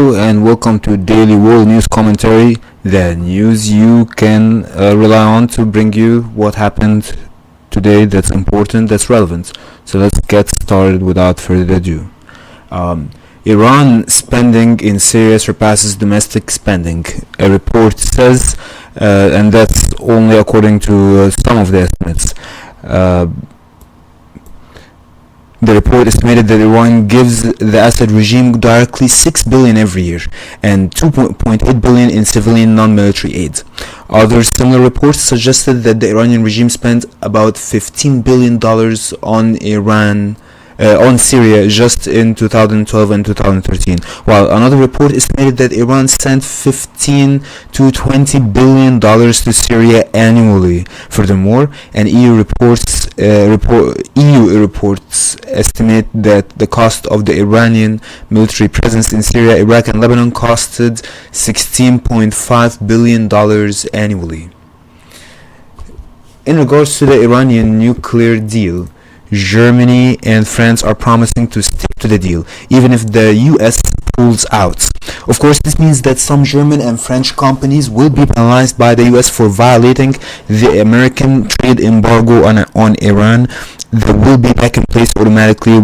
Hello and welcome to Daily World News Commentary, the news you can rely on to bring you what happened today that's important, that's relevant. So let's get started without further ado. Iran spending in Syria surpasses domestic spending, a report says, and that's only according to some of the estimates. The report estimated that Iran gives the Assad regime directly $6 billion every year and $2.8 billion in civilian non-military aid. Other similar reports suggested that the Iranian regime spent about $15 billion on Syria just in 2012 and 2013, while another report estimated that Iran sent $15 to $20 billion to Syria annually. Furthermore, an EU reports estimate that the cost of the Iranian military presence in Syria, Iraq, and Lebanon costed $16.5 billion annually. In regards to the Iranian nuclear deal, Germany and France are promising to stick to the deal, even if the US pulls out. Of course, this means that some German and French companies will be penalized by the US for violating the American trade embargo on Iran that will be back in place automatically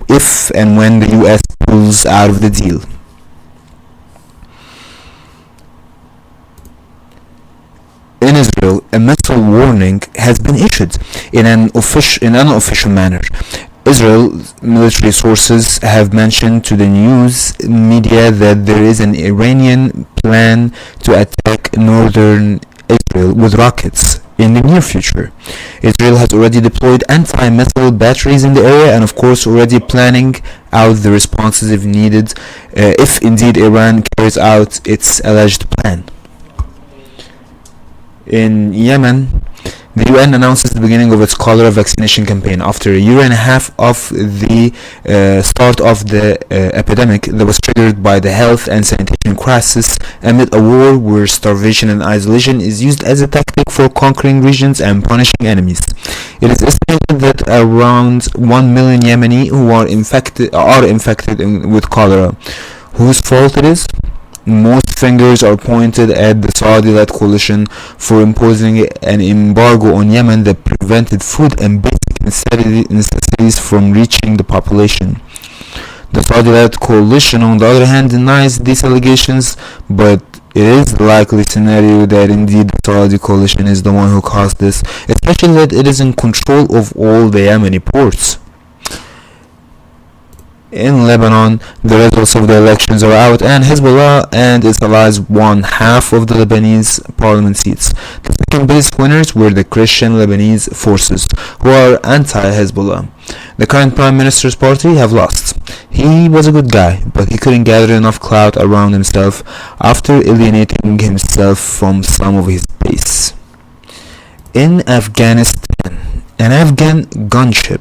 if and when the US pulls out of the deal. In Israel, a missile warning has been issued in an unofficial manner. Israel's military sources have mentioned to the news media that there is an Iranian plan to attack northern Israel with rockets in the near future. Israel has already deployed anti-missile batteries in the area and of course already planning out the responses if needed, if indeed Iran carries out its alleged plan. In Yemen, the UN announces the beginning of its cholera vaccination campaign after a year and a half of the start of the epidemic that was triggered by the health and sanitation crisis amid a war where starvation and isolation is used as a tactic for conquering regions and punishing enemies. It is estimated that around 1 million Yemeni who are infected with cholera. Whose fault it is? Most fingers are pointed at the Saudi-led coalition for imposing an embargo on Yemen that prevented food and basic necessities from reaching the population. The Saudi-led coalition, on the other hand, denies these allegations, but it is the likely scenario that indeed the Saudi coalition is the one who caused this, especially that it is in control of all the Yemeni ports. In Lebanon, the results of the elections are out and Hezbollah and its allies won half of the Lebanese parliament seats. The second biggest winners were the Christian Lebanese forces, who are anti-Hezbollah. The current Prime Minister's party have lost. He was a good guy, but he couldn't gather enough clout around himself after alienating himself from some of his base. In Afghanistan, an Afghan gunship,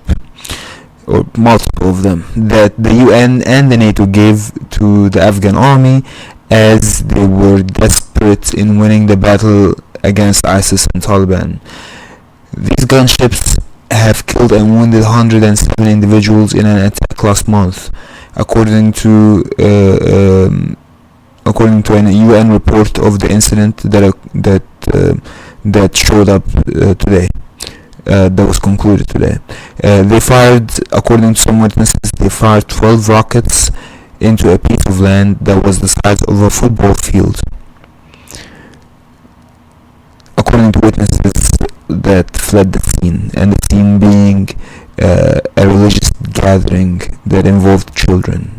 or multiple of them, that the UN and the NATO gave to the Afghan army as they were desperate in winning the battle against ISIS and Taliban. These gunships have killed and wounded 107 individuals in an attack last month, according to an UN report of the incident that showed up today. That was concluded today. They fired, according to some witnesses, 12 rockets into a piece of land that was the size of a football field. According to witnesses that fled the scene, and the scene being a religious gathering that involved children.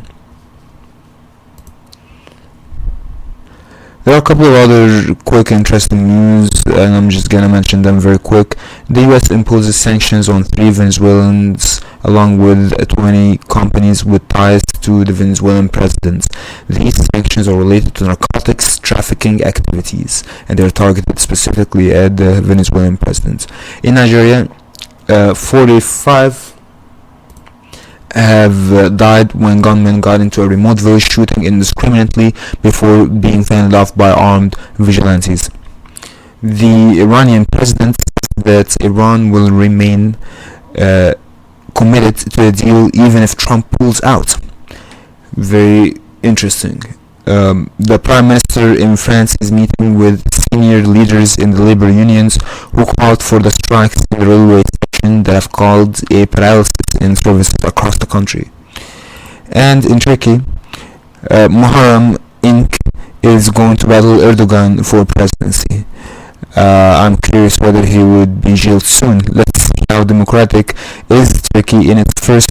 There are a couple of other quick interesting news, and I'm just gonna mention them very quick. The US imposes sanctions on 3 Venezuelans along with 20 companies with ties to the Venezuelan president. These sanctions are related to narcotics trafficking activities, and they are targeted specifically at the Venezuelan president. In Nigeria, 45 have died when gunmen got into a remote village shooting indiscriminately before being fended off by armed vigilantes. The Iranian president says that Iran will remain committed to the deal even if Trump pulls out. Very interesting. The Prime Minister in France is meeting with senior leaders in the labor unions who called for the strikes in the railway station that have caused a paralysis in services across the country. And in Turkey, Muharrem Inc. is going to battle Erdogan for presidency. I'm curious whether he would be jailed soon. Let's see how democratic is Turkey in its first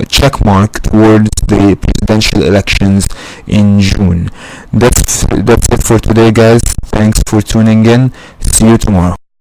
check mark towards the presidential elections in June. That's it for today, guys. Thanks for tuning in. See you tomorrow.